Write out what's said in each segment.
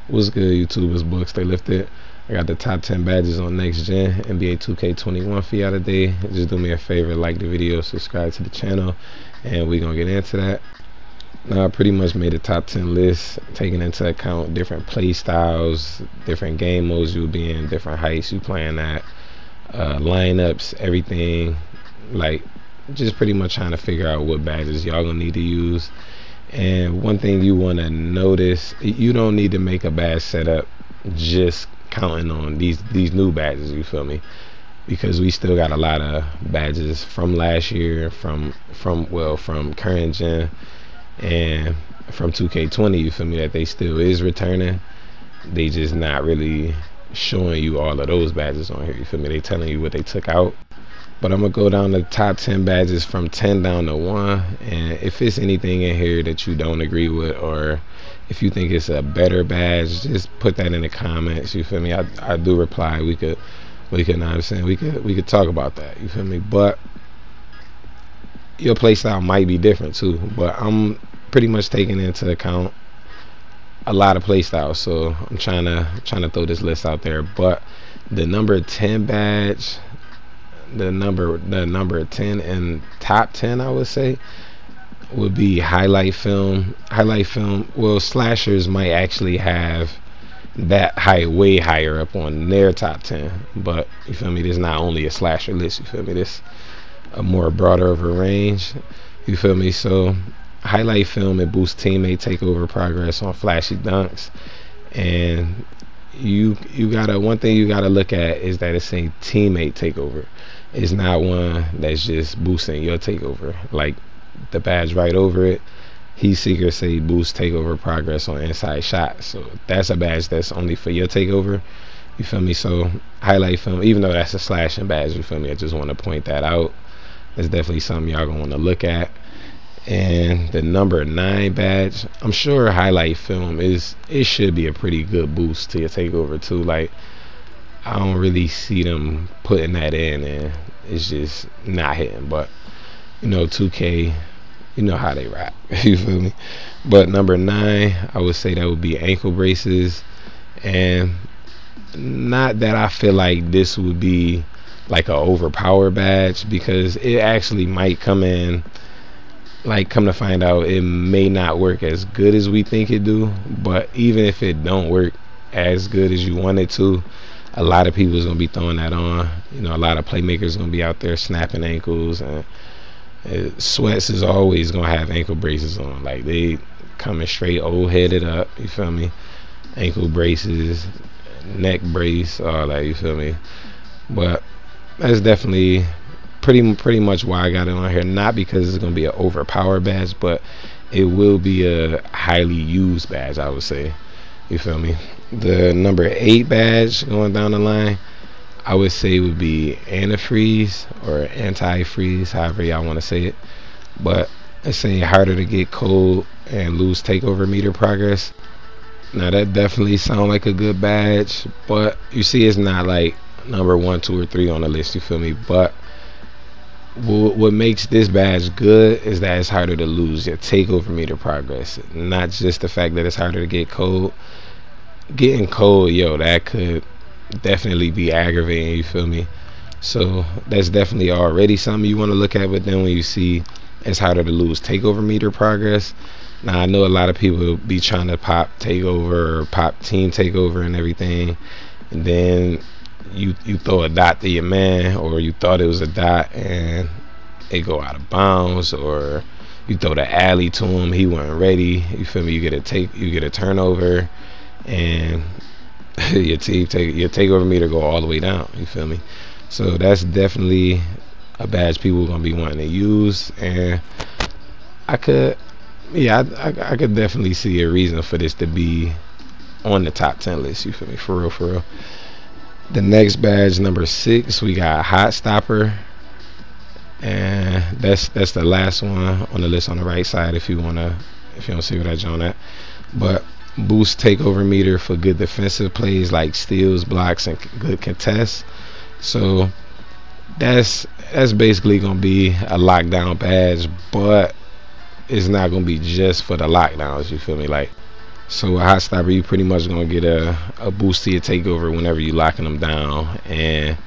What's good, YouTubers? Books they lifted. I got the top 10 badges on next gen NBA 2K21 for y'all today. Just do me a favor, like the video, subscribe to the channel, and we're gonna get into that. Now, I pretty much made a top 10 list, taking into account different play styles, different game modes you'll be in, different heights you playing at, lineups, everything. Like, just pretty much trying to figure out what badges y'all gonna need to use. And one thing you want to notice, you don't need to make a badge setup just counting on these new badges, you feel me? Because we still got a lot of badges from last year, from current gen and from 2K20, you feel me, that they still is returning. They just not really showing you all of those badges on here, you feel me? They telling you what they took out. But I'm gonna go down the top 10 badges from 10 down to 1, and if it's anything in here that you don't agree with, or if you think it's a better badge, just put that in the comments, you feel me? I do reply. We could know what I'm saying, we could talk about that, you feel me? But your playstyle might be different too, but I'm pretty much taking into account a lot of playstyles, so I'm trying to throw this list out there. But the number 10 badge, the number 10 and top 10, I would say, would be highlight film. Well, slashers might actually have that way higher up on their top 10, but you feel me, there's not only a slasher list, you feel me, this a more broader of a range, you feel me? So highlight film, it boosts teammate takeover progress on flashy dunks. And you gotta, one thing you gotta look at is that it's a teammate takeover. It's not one that's just boosting your takeover. Like the badge right over it, Heat Seeker say boost takeover progress on inside shots. So that's a badge that's only for your takeover, you feel me? So highlight film, even though that's a slashing badge, you feel me, I just want to point that out. That's definitely something y'all gonna want to look at. And the number 9 badge, I'm sure highlight film it should be a pretty good boost to your takeover too. Like, I don't really see them putting that in, and it's just not hitting. But you know, 2K, you know how they rap. You feel me? But number 9, I would say that would be ankle braces. And not that I feel like this would be like a overpower badge, because it actually might come in, like, come to find out, it may not work as good as we think it do. But even if it don't work as good as you want it to, a lot of people is gonna be throwing that on. You know, a lot of playmakers gonna be out there snapping ankles, and Sweats is always gonna have ankle braces on. Like, they coming straight old headed up, you feel me? Ankle braces, neck brace, all that, you feel me? But that's definitely pretty much why I got it on here. Not because it's gonna be an overpower badge, but it will be a highly used badge, I would say, you feel me? The number 8 badge going down the line, I would say would be antifreeze or anti-freeze, however y'all want to say it. But it's saying harder to get cold and lose takeover meter progress. Now that definitely sounds like a good badge, but you see, it's not like number 1, 2, or 3 on the list, you feel me? But what makes this badge good is that it's harder to lose your takeover meter progress. Not just the fact that it's harder to get cold. Getting cold, yo, that could definitely be aggravating, you feel me? So that's definitely already something you want to look at. But then when you see it's harder to lose takeover meter progress, now I know a lot of people be trying to pop takeover or pop team takeover and everything, and then you throw a dot to your man, or you thought it was a dot and it go out of bounds, or you throw the alley to him, he wasn't ready, you feel me? You get a turnover, and your takeover meter go all the way down, you feel me? So that's definitely a badge people are gonna be wanting to use. And I could definitely see a reason for this to be on the top 10 list, you feel me? For real. The next badge, number 6, we got hot stopper, and that's the last one on the list on the right side, if you don't see what I drawn at. But boost takeover meter for good defensive plays like steals, blocks, and good contests. So that's basically gonna be a lockdown badge, but it's not gonna be just for the lockdowns, you feel me? Like, So with hot stopper, you pretty much gonna get a boost to your takeover whenever you locking them down. And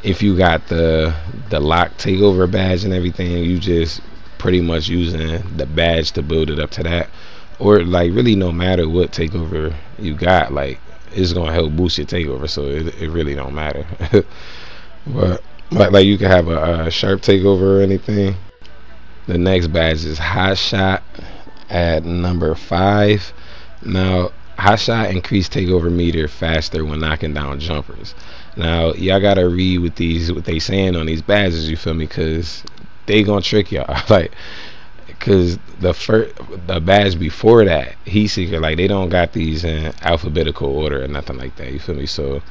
if you got the lock takeover badge and everything, you just pretty much using the badge to build it up to that. Or like really no matter what takeover you got, like it's gonna help boost your takeover, so it really don't matter. but like you can have a sharp takeover or anything. The next badge is hot shot at number 5. Now hot shot increase takeover meter faster when knocking down jumpers. Now y'all gotta read what they saying on these badges, you feel me, because they gonna trick y'all. Like, because the badge before that, heat seeker, like they don't got these in alphabetical order or nothing like that, you feel me. So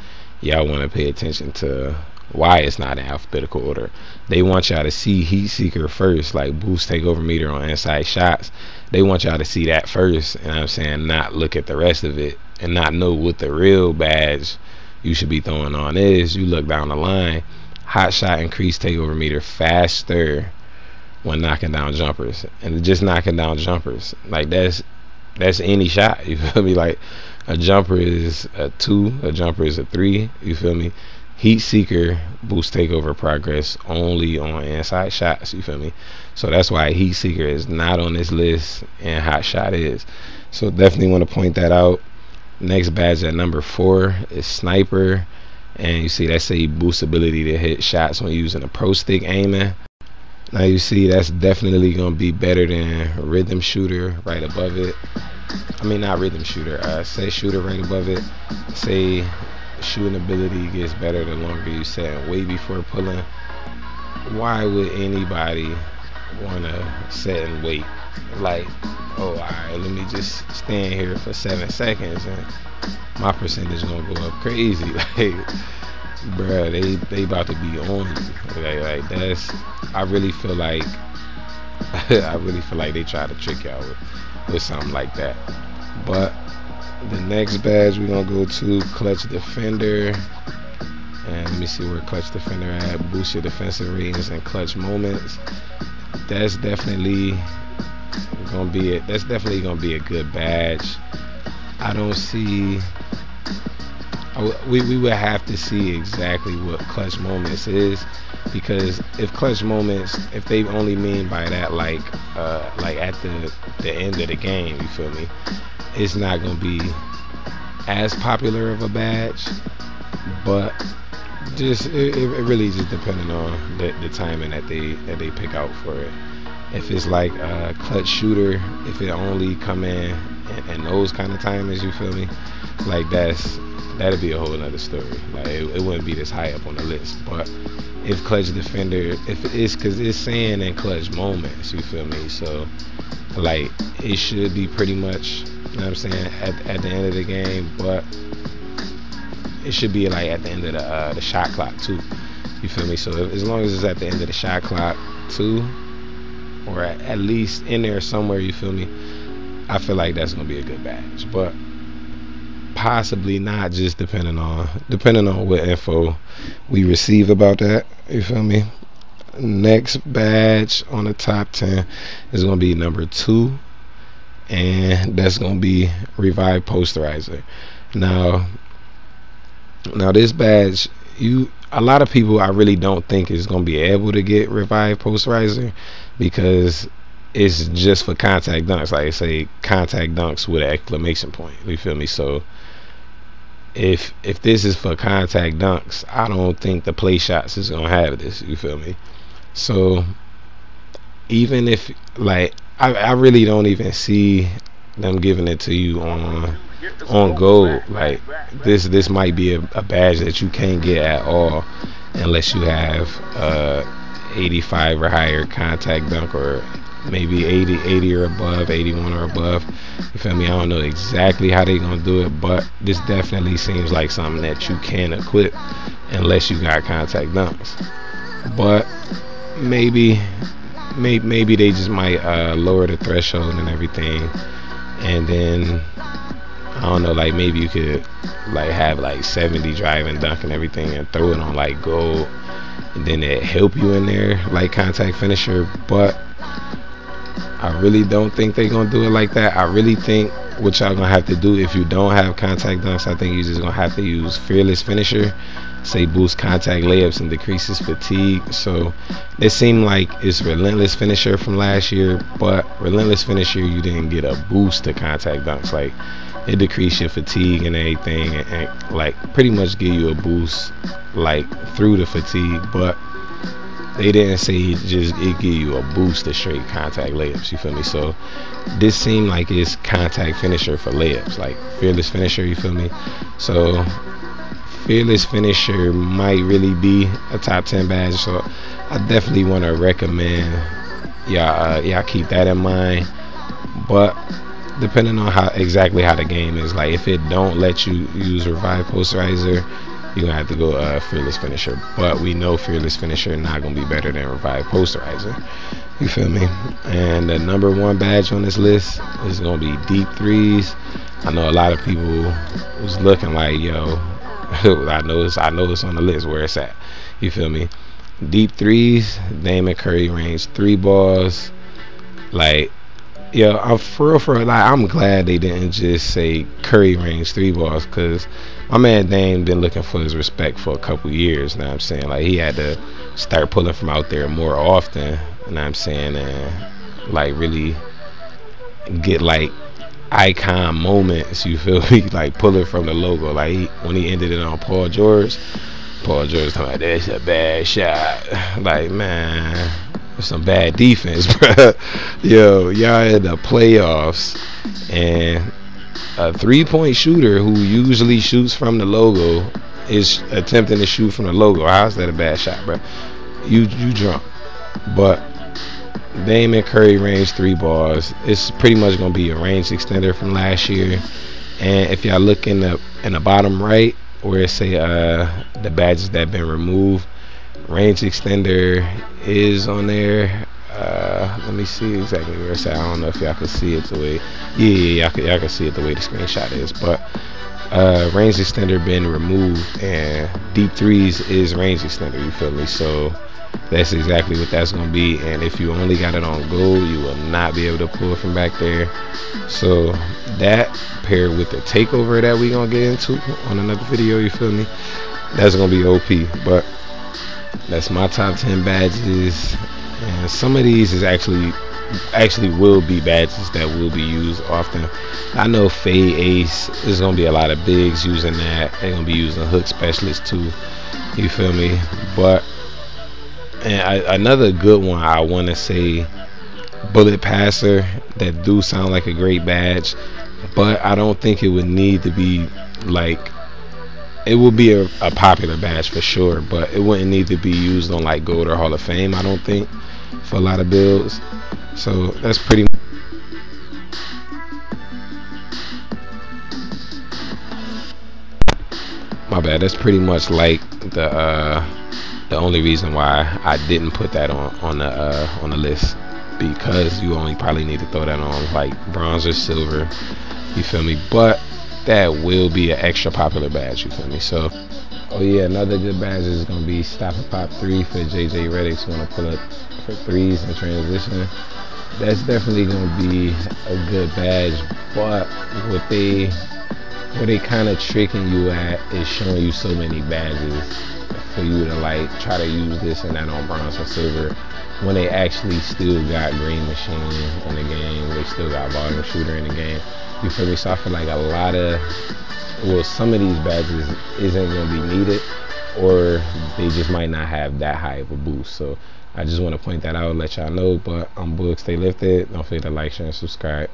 y'all want to pay attention to why it's not in alphabetical order. They want y'all to see heat seeker first, like boost takeover meter on inside shots. They want y'all to see that first, and I'm saying not look at the rest of it and not know what the real badge you should be throwing on is. You look down the line, hot shot increase takeover meter faster when knocking down jumpers, and just knocking down jumpers, like that's any shot, you feel me. Like a jumper is a 2, a jumper is a 3, you feel me. Heat seeker boost takeover progress only on inside shots, you feel me. So that's why heat seeker is not on this list and hot shot is. So definitely want to point that out. Next badge at number 4 is sniper, and you see that say boost ability to hit shots when using a pro stick aiming. Now you see that's definitely gonna be better than rhythm shooter right above it. I mean, not rhythm shooter, set shooter right above it. Say shooting ability gets better the longer you set and wait before pulling. Why would anybody wanna set and wait? Like, oh, alright, let me just stand here for 7 seconds and my percentage gonna go up crazy. Like, bruh, they about to be on you. Like that's, I really feel like they try to trick y'all with something like that. But the next badge we're gonna go to clutch defender, and let me see where clutch defender at. Boost your defensive ratings and clutch moments. That's definitely gonna be a good badge. I don't see. We would have to see exactly what clutch moments is, because if clutch moments, if they only mean by that like at the end of the game, you feel me, it's not gonna be as popular of a badge. But just it really just depending on the timing that they pick out for it. If it's like a clutch shooter, if it only come in those kind of timings, you feel me, like that'd be a whole nother story. Like it wouldn't be this high up on the list. But if clutch defender, if it's, because it's saying in clutch moments, you feel me, so like it should be pretty much, you know what I'm saying, at the end of the game. But it should be like at the end of the shot clock too, you feel me. So as long as it's at the end of the shot clock too, or at least in there somewhere, you feel me, I feel like that's gonna be a good badge. But possibly not, just depending on what info we receive about that, you feel me. Next badge on the top 10 is gonna be number 2, and that's gonna be revive posterizer. Now this badge, a lot of people, I really don't think is gonna be able to get revive posterizer, because it's just for contact dunks, like I say, contact dunks with an exclamation point, you feel me. So if this is for contact dunks, I don't think the play shots is gonna have this, you feel me. So even if, like, I really don't even see them giving it to you on gold. Like this might be a badge that you can't get at all unless you have 85 or higher contact dunk, or maybe 80 or above, 81 or above, you feel me. I don't know exactly how they gonna do it, but this definitely seems like something that you can equip unless you got contact dunks. But maybe they just might lower the threshold and everything, and then I don't know, like maybe you could like have like 70 drive and dunk and everything and throw it on like gold, and then it help you in there like contact finisher. But I really don't think they're gonna do it like that. I really think what y'all gonna have to do, if you don't have contact dunks, I think you're just gonna have to use Fearless Finisher. Say boost contact layups and decreases fatigue. So it seemed like it's Relentless Finisher from last year, but Relentless Finisher, you didn't get a boost to contact dunks. Like, it decreased your fatigue and everything, and like pretty much give you a boost like through the fatigue, but they didn't say just it give you a boost to straight contact layups, you feel me? So this seemed like it's contact finisher for layups, like Fearless Finisher, you feel me? So Fearless Finisher might really be a top 10 badge, so I definitely want to recommend y'all keep that in mind. But depending on exactly how the game is, like if it don't let you use Revive Posterizer, you're gonna have to go Fearless Finisher. But we know Fearless Finisher not gonna be better than Revive Posterizer, you feel me? And the #1 badge on this list is gonna be deep threes. I know a lot of people was looking like, yo, I know it's on the list where it's at, you feel me? Deep threes, Damon Curry range 3 balls. Like, yo, I'm for real, like, I'm glad they didn't just say Curry range 3 balls, because my man Dame been looking for his respect for a couple years. You know what I'm saying? Like, he had to start pulling from out there more often, you know what I'm saying, and like really get like icon moments, you feel me? Like pulling from the logo. Like when he ended it on Paul George talking about that's a bad shot. Like, man, some bad defense, bro. Yo, y'all in the playoffs, and a 3-point shooter who usually shoots from the logo is attempting to shoot from the logo. How's that a bad shot, bro? You drunk. But Damon Curry range 3 balls. It's pretty much gonna be a range extender from last year. And if y'all look in the bottom right where it say the badges that have been removed, range extender is on there. Let me see exactly where it's at. I don't know if y'all can see it the way, y'all can see it the way the screenshot is, but range extender been removed, and deep threes is range extender, you feel me? So that's exactly what that's gonna be. And if you only got it on gold, you will not be able to pull from back there. So that paired with the takeover that we gonna get into on another video, you feel me, that's gonna be OP. But that's my top 10 badges, and some of these is actually will be badges that will be used often. I know Fade Ace, there's gonna be a lot of bigs using that. They're gonna be using hook specialists too, you feel me? But another good one, I want to say Bullet Passer, that do sound like a great badge, but I don't think it would need to be like, it will be a popular badge for sure, but it wouldn't need to be used on like Gold or Hall of Fame, I don't think, for a lot of builds. So that's pretty my bad, that's pretty much like the only reason why I didn't put that on the list, because you only probably need to throw that on like bronze or silver, you feel me? But that will be an extra popular badge, you feel me? So, oh yeah, another good badge is gonna be Stop and Pop 3 for JJ Redick's want to pull up for threes in transition. That's definitely gonna be a good badge, but what they kind of tricking you at is showing you so many badges for you to like try to use this and that on bronze or silver, when they actually still got Green Machine in the game, they still got Volume Shooter in the game, you feel me? So I feel like a lot of, well, some of these badges isn't going to be needed, or they just might not have that high of a boost. So I just want to point that out and let y'all know. But I'm Book, stay lifted. Don't forget to like, share, and subscribe.